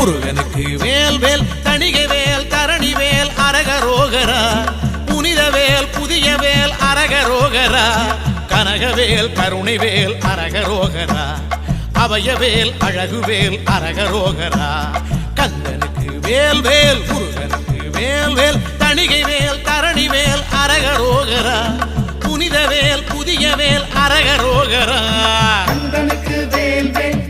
முருகனுக்கு வேல் வேல் தணிகை வேல் தரணி வேல் அரகரோகரா புனித வேல் புதிய வேல் அரகரோகரா கனகவேல் கருணை வேல் அரகரோகரா அபயவேல் அழகுவேல் அரகரோகரா கந்தனுக்கு வேல் வேல் முருகனுக்கு வேல் வேல் தணிகை வேல் தரணி வேல் அரகரோகரா புனித வேல் புதிய வேல் அரகரோகரா கந்தனுக்கு வேல் வேல்